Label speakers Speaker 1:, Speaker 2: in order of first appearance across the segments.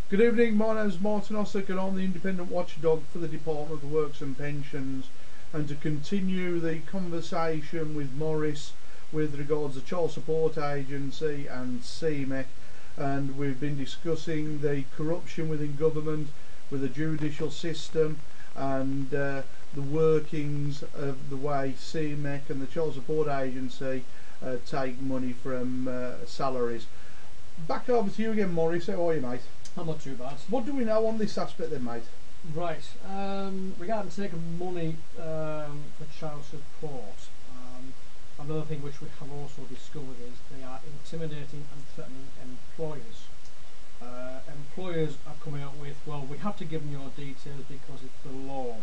Speaker 1: Good evening, my name is Martin Ossick and I'm the independent watchdog for the Department of Works and Pensions, and to continue the conversation with Maurice with regards to Child Support Agency and CMEC, and we've been discussing the corruption within government with the judicial system and the workings of the way CMEC and the Child Support Agency take money from salaries. Back over to you again, Maurice. How are you, mate?
Speaker 2: I'm not too bad.
Speaker 1: What do we know on this aspect then, mate?
Speaker 2: Right, regarding taking money for child support, another thing which we have also discovered is they are intimidating and threatening employers. Employers are coming out with, well, we have to give them your details because it's the law.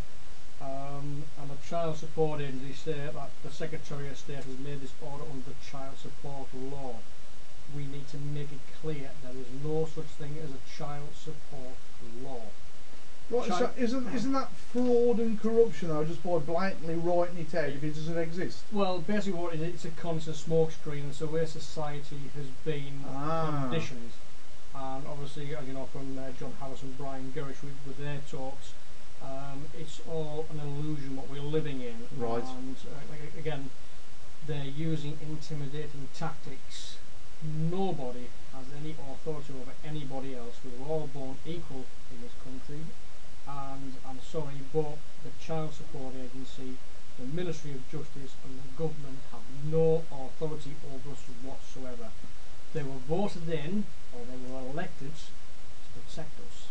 Speaker 2: And the Child Support Agency say that the Secretary of State has made this order under the Child Support Law. We need to make it clear there is no such thing as a child support law.
Speaker 1: Right, so isn't that fraud and corruption though, just by blatantly writing it out if it doesn't exist?
Speaker 2: Well, basically what it is, it's a constant smokescreen, and so where society has been conditioned, and obviously, you know, from John Harris and Brian Gerrish with their talks, it's all an illusion what we're living in.
Speaker 1: Right.
Speaker 2: And again, they're using intimidating tactics. Nobody has any authority over anybody else. We were all born equal in this country, and I'm sorry, but the Child Support Agency, the Ministry of Justice and the government have no authority over us whatsoever. They were voted in, or they were elected to protect us.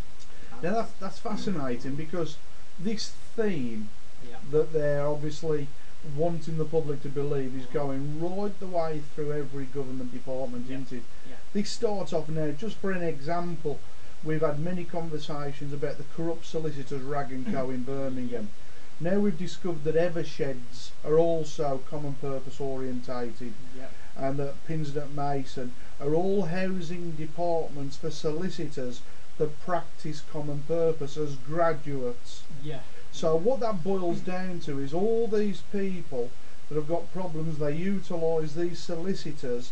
Speaker 1: Now that's fascinating, because this theme that they're obviously wanting the public to believe is going right the way through every government department, isn't it?
Speaker 2: Yeah.
Speaker 1: This starts off now, just for an example, we've had many conversations about the corrupt solicitors Rag & Co in Birmingham. Now we've discovered that Eversheds are also common purpose orientated, and that Pinsden Mason are all housing departments for solicitors that practice common purpose as graduates.
Speaker 2: Yeah.
Speaker 1: So what that boils down to is all these people that have got problems, they utilise these solicitors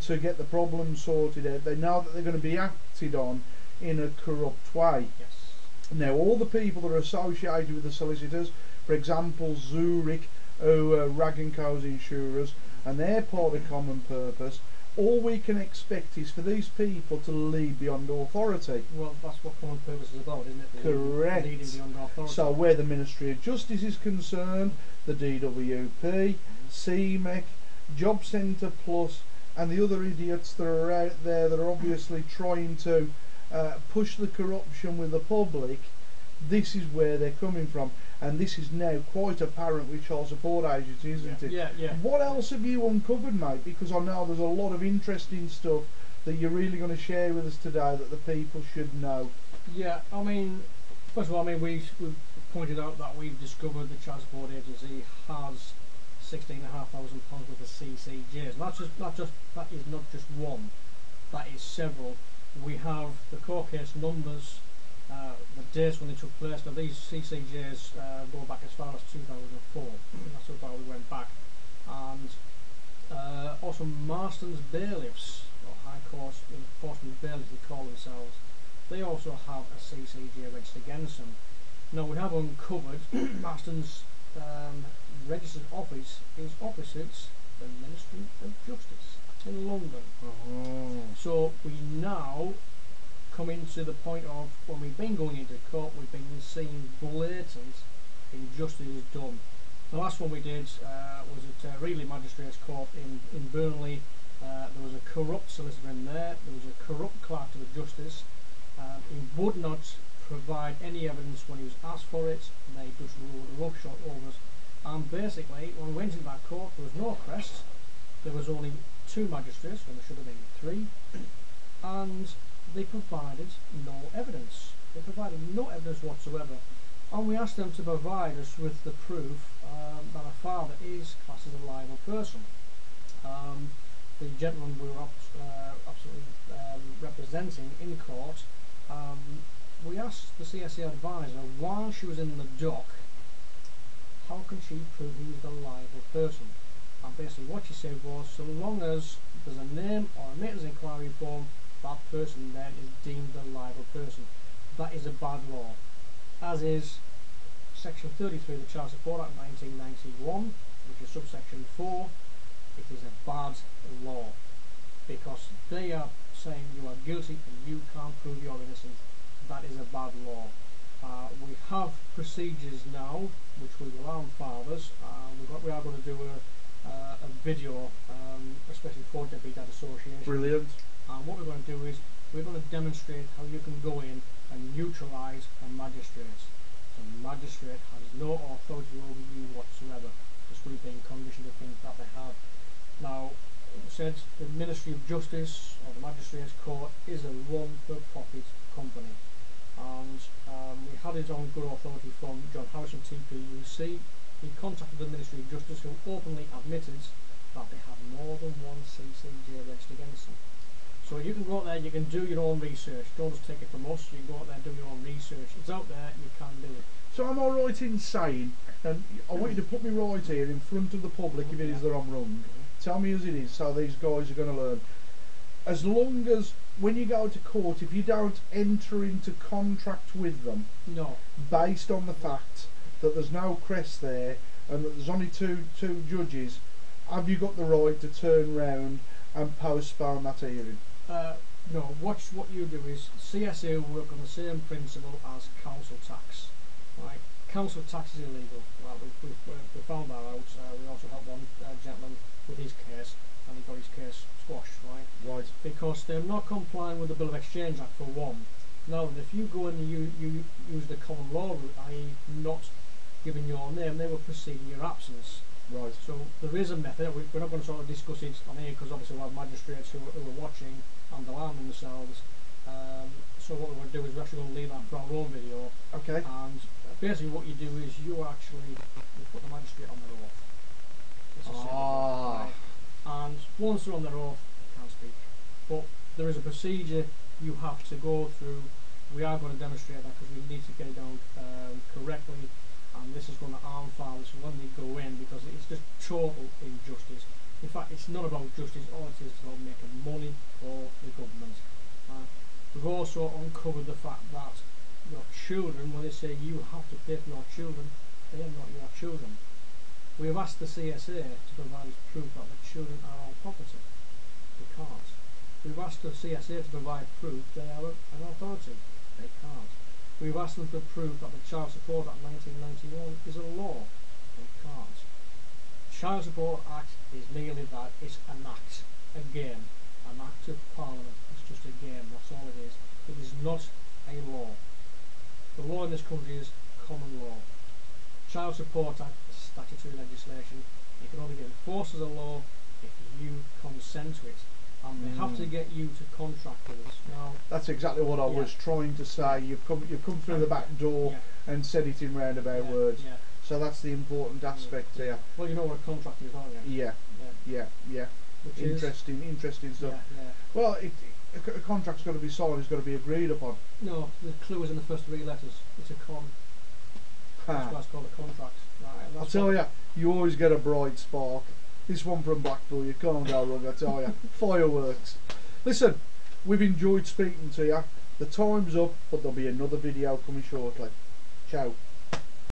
Speaker 1: to get the problem sorted out. They know that they're going to be acted on in a corrupt way.
Speaker 2: Yes.
Speaker 1: Now all the people that are associated with the solicitors, for example Zurich, who are Rag & Co's insurers, and they're part of common purpose, all we can expect is for these people to lead beyond authority.
Speaker 2: Well, that's what common purpose is about, isn't it?
Speaker 1: Correct.
Speaker 2: Leading beyond authority.
Speaker 1: So where the Ministry of Justice is concerned, the DWP, CMEC, Job Centre Plus, and the other idiots that are out there that are obviously trying to push the corruption with the public, this is where they're coming from. And this is now quite apparent with Child Support Agency, isn't it?
Speaker 2: Yeah.
Speaker 1: What else have you uncovered, mate? Because I know there's a lot of interesting stuff that you're really going to share with us today that the people should know.
Speaker 2: Yeah, I mean, first of all, I mean, we've pointed out that we've discovered the Child Support Agency has £16,500 worth of CCJs. That is not just one, that is several. We have the court case numbers, the dates when they took place. Now these CCJs go back as far as 2004. That's how far we went back. And also Marston's bailiffs, or High Court Enforcement Bailiffs they call themselves, they also have a CCJ registered against them. Now we have uncovered Marston's registered office is opposite the Ministry of Justice in London. So we now come into the point of when we've been going into court, we've been seeing blatant injustice done. The last one we did was at Readley Magistrates Court in Burnley. There was a corrupt solicitor in there was a corrupt clerk to the justice. He would not provide any evidence when he was asked for it. They just ruled a roughshod over us. And basically, when we went into that court, there was no crest. There was only 2 magistrates when there should have been 3. And they provided no evidence. They provided no evidence whatsoever. And we asked them to provide us with the proof that a father is classed as a liable person. The gentleman we were absolutely representing in court, we asked the CSA advisor while she was in the dock, how can she prove he was the liable person? And basically what she said was, so long as there's a name or a maintenance inquiry form that person then is deemed a liable person. That is a bad law, as is Section 33 of the Child Support Act 1991, which is subsection 4. It is a bad law because they are saying you are guilty and you can't prove you're innocent. That is a bad law. We have procedures now which we will arm fathers. We are going to do a video, especially for Deputy Dad Association.
Speaker 1: Brilliant.
Speaker 2: And what we're going to do is we're going to demonstrate how you can go in and neutralise a magistrate. So a magistrate has no authority over you whatsoever, just really being conditioned to think that they have. Now, it said the Ministry of Justice or the Magistrates Court is a run-for-profit company, and we had it on good authority from John Harrison TPUC. He contacted the Ministry of Justice, who openly admitted that they have more than one CCJ registered against them. So you can go out there, you can do your own research. Don't just take it from us. You can go out there and do your own research. It's out there, you can do it.
Speaker 1: So am I right in saying, and I want you to put me right here in front of the public if it is that I'm wrong. Tell me as it is, so these guys are going to learn. As long as, when you go to court, if you don't enter into contract with them,
Speaker 2: no,
Speaker 1: based on the fact that there's no crest there and that there's only two judges, have you got the right to turn round and postpone that hearing?
Speaker 2: No, what you do is CSA work on the same principle as council tax. Right? Council tax is illegal. Right? We found that out. We also helped one gentleman with his case, and he got his case squashed. Right? Because they're not complying with the Bill of Exchange Act for one. Now, if you go and you use the common law route, i.e. not giving your name, they will proceed in your absence.
Speaker 1: Right.
Speaker 2: So there is a method. We're not going to sort of discuss it on here because obviously we'll have magistrates who are watching and alarming themselves. So what we're going to do is we're actually going to leave that for our own video.
Speaker 1: Okay.
Speaker 2: And basically what you do is you put the magistrate on their oath. It's a simple thing, right? And once they're on their oath, they can't speak. But there is a procedure you have to go through. We are going to demonstrate that because we need to get it down correctly. And this is going to arm fathers when they go in, because it's just total injustice. In fact, it's not about justice, all it is about making money for the government. We've also uncovered the fact that your children, when they say you have to pay for your children, they are not your children. We have asked the CSA to provide us proof that the children are our property. They can't. We've asked the CSA to provide proof they are an authority. They can't. We've asked them to prove that the Child Support Act 1991 is a law. They can't. Child Support Act is merely that. It's an act. A game. An act of Parliament. It's just a game. That's all it is. It is not a law. The law in this country is common law. Child Support Act is statutory legislation. You can only get enforced as a law if you consent to it. And they have to get you to contract with us. Now,
Speaker 1: that's exactly what I was trying to say. You've come through the back door and said it in roundabout words.
Speaker 2: Yeah.
Speaker 1: So that's the important aspect here.
Speaker 2: Well, you know what a contract is, don't you?
Speaker 1: Yeah.
Speaker 2: Which
Speaker 1: interesting stuff.
Speaker 2: Yeah.
Speaker 1: Well, a contract's got to be signed. It's got to be agreed upon.
Speaker 2: No, the clue is in the first three letters. It's a con. That's why it's called a contract. Right,
Speaker 1: I'll tell you, you always get a bright spark. This one from Blackpool, you can't go wrong, I tell you. Fireworks. Listen, we've enjoyed speaking to you. The time's up, but there'll be another video coming shortly. Ciao.